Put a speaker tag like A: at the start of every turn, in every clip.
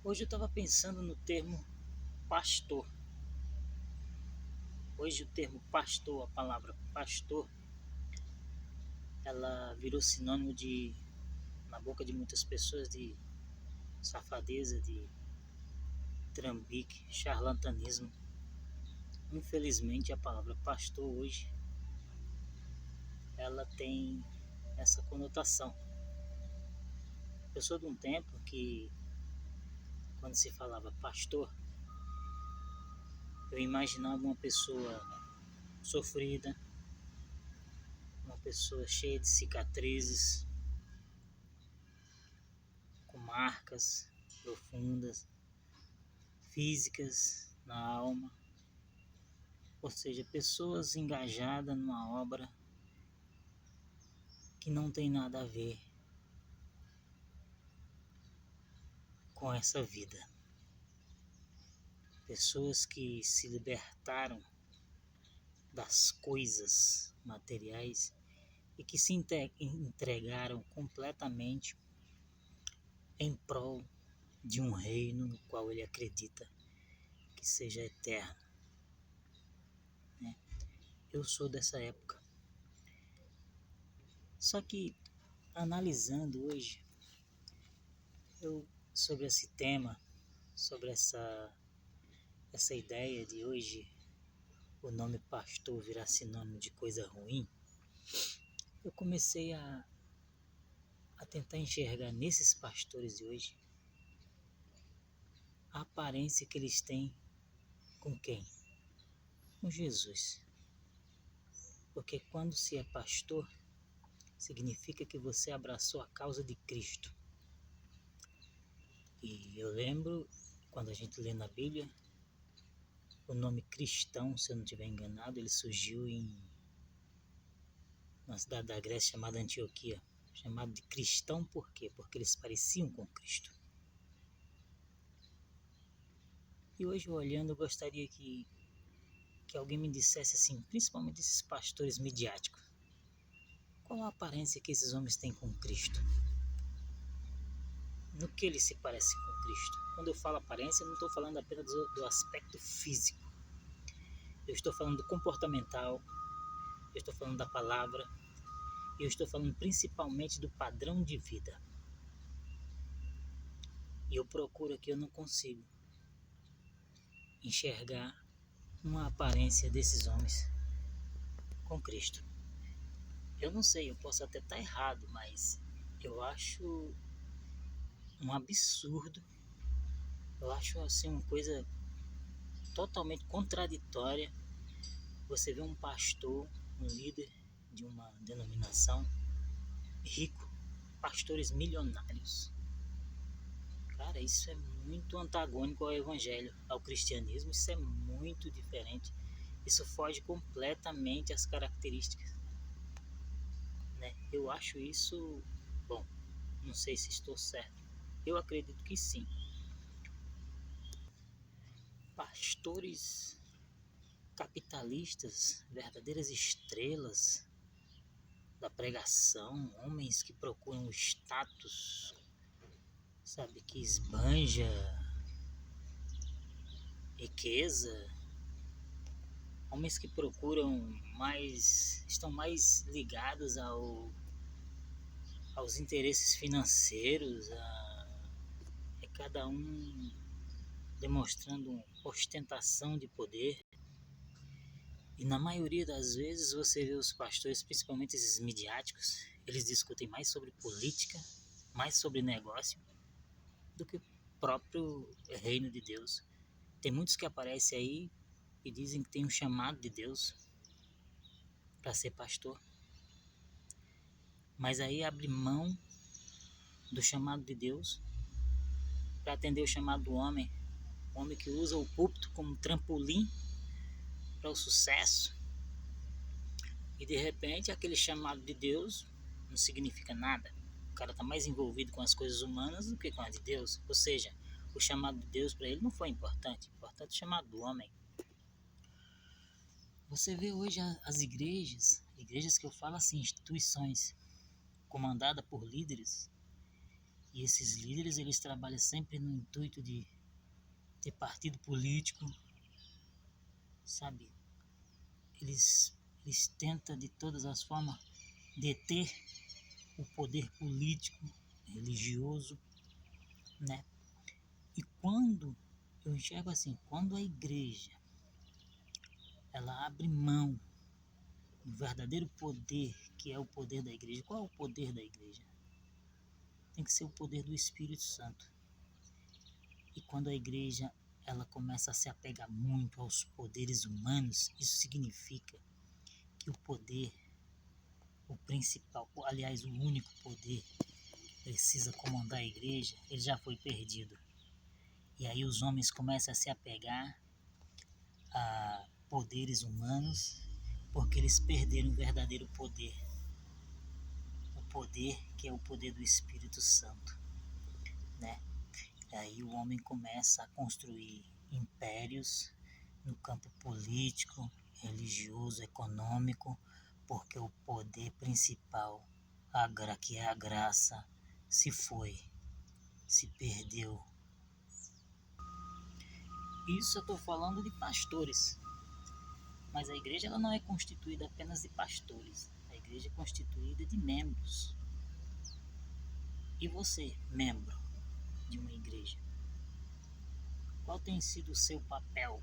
A: Hoje eu estava pensando no termo pastor. Hoje o termo pastor, a palavra pastor, ela virou sinônimo na boca de muitas pessoas, de safadeza, de trambique, charlatanismo. Infelizmente a palavra pastor hoje, ela tem essa conotação. Eu sou de um tempo que, quando se falava pastor, eu imaginava uma pessoa sofrida, uma pessoa cheia de cicatrizes, com marcas profundas, físicas na alma, ou seja, pessoas engajadas numa obra que não tem nada a ver com essa vida. Pessoas que se libertaram das coisas materiais e que se entregaram completamente em prol de um reino no qual ele acredita que seja eterno. Eu sou dessa época. Só que, analisando hoje, sobre esse tema, sobre essa ideia de hoje o nome pastor virar sinônimo de coisa ruim, eu comecei a tentar enxergar nesses pastores de hoje a aparência que eles têm com quem? Com Jesus. Porque quando se é pastor, significa que você abraçou a causa de Cristo. E eu lembro, quando a gente lê na Bíblia, o nome cristão, se eu não estiver enganado, ele surgiu em uma cidade da Grécia chamada Antioquia. Chamado de cristão por quê? Porque eles pareciam com Cristo. E hoje, olhando, eu gostaria que alguém me dissesse assim, principalmente esses pastores midiáticos, qual a aparência que esses homens têm com Cristo? No que eles se parecem com Cristo? Quando eu falo aparência, eu não estou falando apenas do aspecto físico. Eu estou falando do comportamental, eu estou falando da palavra, e eu estou falando principalmente do padrão de vida. E eu procuro aqui, eu não consigo enxergar uma aparência desses homens com Cristo. Eu não sei, eu posso até estar errado, mas eu acho um absurdo. Eu acho assim uma coisa totalmente contraditória. Você vê um pastor, um líder de uma denominação rico, pastores milionários. Cara, isso é muito antagônico ao evangelho, ao cristianismo. Isso é muito diferente. Isso foge completamente às características, né? Eu acho isso, bom, não sei se estou certo. Eu acredito que sim. Pastores capitalistas, verdadeiras estrelas da pregação, homens que procuram o status, sabe, que esbanja riqueza, homens que procuram estão mais ligados aos interesses financeiros, é cada um demonstrando ostentação de poder. E na maioria das vezes você vê os pastores, principalmente esses midiáticos, eles discutem mais sobre política, mais sobre negócio, do que o próprio reino de Deus. Tem muitos que aparecem aí e dizem que tem um chamado de Deus para ser pastor, mas aí abre mão do chamado de Deus para atender o chamado do homem, o homem que usa o púlpito como trampolim para o sucesso, e de repente aquele chamado de Deus não significa nada. O cara está mais envolvido com as coisas humanas do que com a de Deus. Ou seja, o chamado de Deus para ele não foi importante. Importante o chamado do homem. Você vê hoje as igrejas que eu falo assim, instituições comandadas por líderes, E esses líderes, eles trabalham sempre no intuito de ter partido político, sabe? Eles tentam de todas as formas deter o poder político, religioso, né? E quando eu enxergo assim, quando a igreja ela abre mão do verdadeiro poder, que é o poder da igreja. Qual é o poder da igreja? Tem que ser o poder do Espírito Santo. E quando a igreja ela começa a se apegar muito aos poderes humanos, isso significa que o poder, o principal, aliás, o único poder que precisa comandar a igreja, ele já foi perdido. E aí os homens começam a se apegar a poderes humanos, porque eles perderam o verdadeiro poder. O poder que é o poder do Espírito Santo, né? E aí o homem começa a construir impérios no campo político, religioso, econômico, porque o poder principal, que é a graça, se foi, se perdeu. Isso eu estou falando de pastores, mas a igreja ela não é constituída apenas de pastores, a igreja é constituída de membros. E você, membro de uma igreja, qual tem sido o seu papel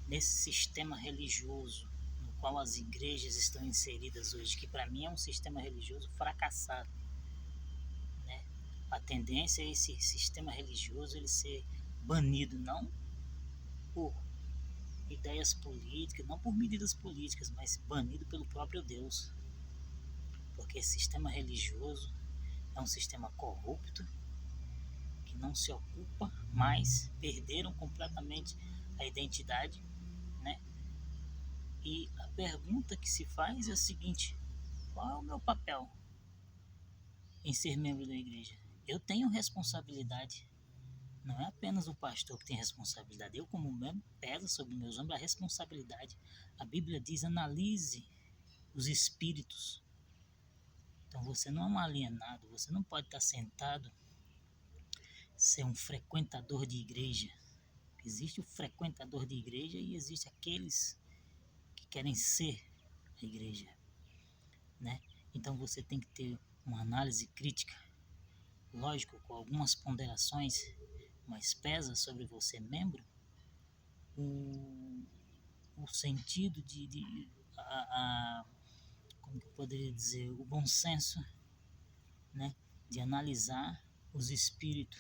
A: nesse sistema religioso no qual as igrejas estão inseridas hoje, que para mim é um sistema religioso fracassado, né? A tendência é esse sistema religioso ele ser banido, não por ideias políticas, não por medidas políticas, mas banido pelo próprio Deus, porque esse sistema religioso é um sistema corrupto, que não se ocupa mais, perderam completamente a identidade, né? E a pergunta que se faz é a seguinte: qual é o meu papel em ser membro da igreja? Eu tenho responsabilidade, não é apenas o pastor que tem responsabilidade, eu como membro pesa sobre meus ombros a responsabilidade. A Bíblia diz: analise os espíritos. Então você não é um alienado, você não pode estar sentado, ser um frequentador de igreja. Existe o frequentador de igreja e existe aqueles que querem ser a igreja, né? Então você tem que ter uma análise crítica, lógico, com algumas ponderações, mas pesa sobre você, membro, o sentido como que eu poderia dizer, o bom senso, né? De analisar os espíritos,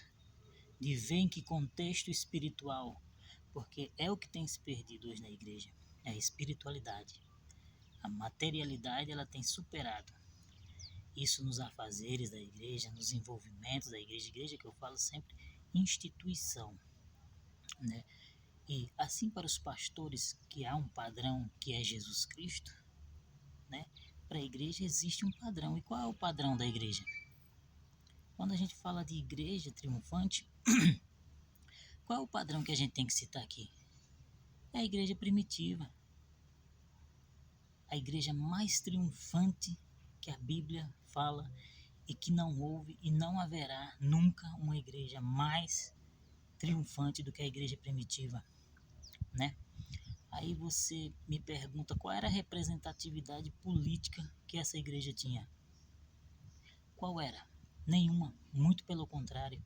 A: de ver em que contexto espiritual, porque é o que tem se perdido hoje na igreja, é a espiritualidade. A materialidade ela tem superado isso nos afazeres da igreja, nos envolvimentos da igreja. Igreja que eu falo sempre, instituição, né? E assim para os pastores que há um padrão que é Jesus Cristo, né? Para a igreja existe um padrão. E qual é o padrão da igreja? Quando a gente fala de igreja triunfante, qual é o padrão que a gente tem que citar aqui? É a igreja primitiva. A igreja mais triunfante que a Bíblia fala e que não houve e não haverá nunca uma igreja mais triunfante do que a igreja primitiva, né? Aí você me pergunta qual era a representatividade política que essa igreja tinha. Qual era? Nenhuma, muito pelo contrário.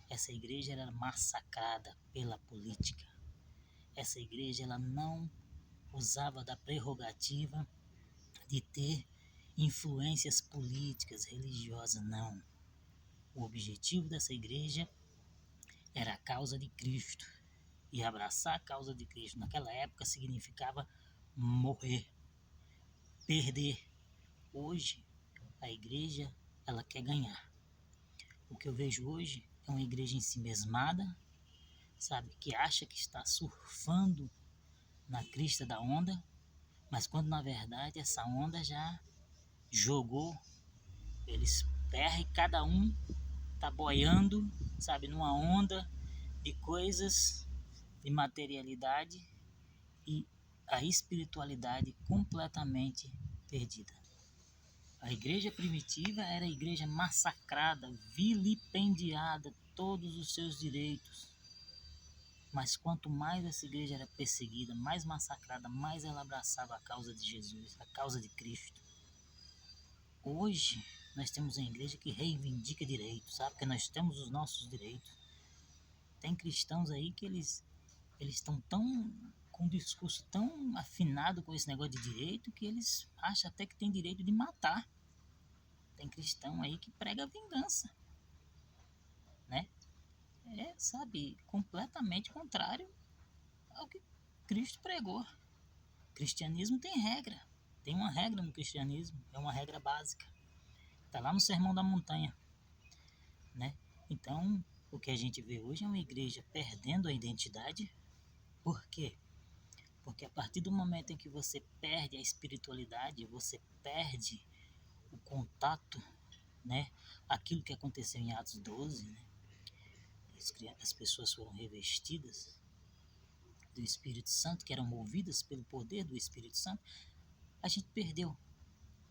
A: Essa igreja era massacrada pela política. Essa igreja ela não usava da prerrogativa de ter influências políticas, religiosas, não. O objetivo dessa igreja era a causa de Cristo. E abraçar a causa de Cristo naquela época significava morrer, perder. Hoje, a igreja, ela quer ganhar. O que eu vejo hoje é uma igreja ensimesmada, sabe, que acha que está surfando na crista da onda, mas quando na verdade essa onda já jogou eles terra e cada um tá boiando, sabe, numa onda de coisas, de materialidade e a espiritualidade completamente perdida. A igreja primitiva era a igreja massacrada, vilipendiada, todos os seus direitos. Mas quanto mais essa igreja era perseguida, mais massacrada, mais ela abraçava a causa de Jesus, a causa de Cristo. Hoje, nós temos uma igreja que reivindica direitos, sabe? Porque nós temos os nossos direitos. Tem cristãos aí que eles estão com um discurso tão afinado com esse negócio de direito que eles acham até que tem direito de matar. Tem cristão aí que prega vingança, né? Sabe, completamente contrário ao que Cristo pregou. O cristianismo tem regra. Tem uma regra no cristianismo, é uma regra básica. Está lá no Sermão da Montanha, né? Então, o que a gente vê hoje é uma igreja perdendo a identidade. Por quê? Porque a partir do momento em que você perde a espiritualidade, você perde o contato, né? Aquilo que aconteceu em Atos 12, né? As pessoas foram revestidas do Espírito Santo, que eram movidas pelo poder do Espírito Santo. A gente perdeu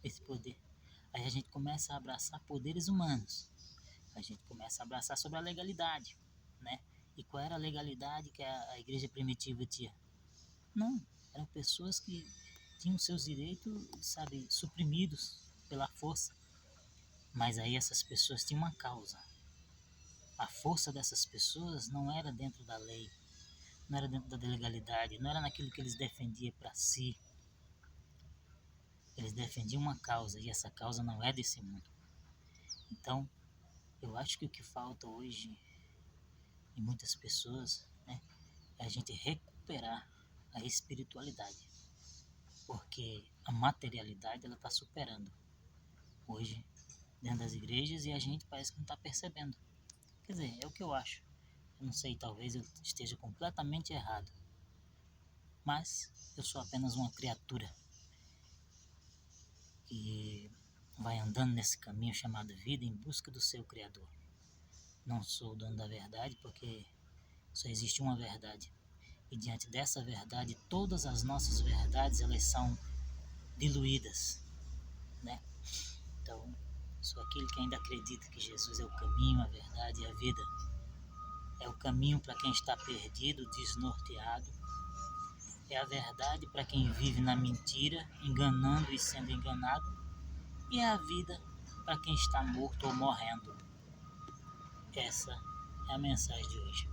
A: esse poder. Aí a gente começa a abraçar poderes humanos. A gente começa a abraçar sobre a legalidade, né? E qual era a legalidade que a igreja primitiva tinha? Não, eram pessoas que tinham seus direitos, sabe, suprimidos pela força. Mas aí essas pessoas tinham uma causa. A força dessas pessoas não era dentro da lei, não era dentro da legalidade, não era naquilo que eles defendiam para si. Eles defendiam uma causa e essa causa não é desse mundo. Então, eu acho que o que falta hoje em muitas pessoas, né, é a gente recuperar a espiritualidade. Porque a materialidade ela está superando hoje dentro das igrejas e a gente parece que não está percebendo. Quer dizer, é o que eu acho. Eu não sei, talvez eu esteja completamente errado. Mas eu sou apenas uma criatura que vai andando nesse caminho chamado vida em busca do seu Criador. Não sou o dono da verdade porque só existe uma verdade. E diante dessa verdade, todas as nossas verdades elas são diluídas, né? Então, sou aquele que ainda acredita que Jesus é o caminho, a verdade e a vida. É o caminho para quem está perdido, desnorteado. É a verdade para quem vive na mentira, enganando e sendo enganado. E é a vida para quem está morto ou morrendo. Essa é a mensagem de hoje.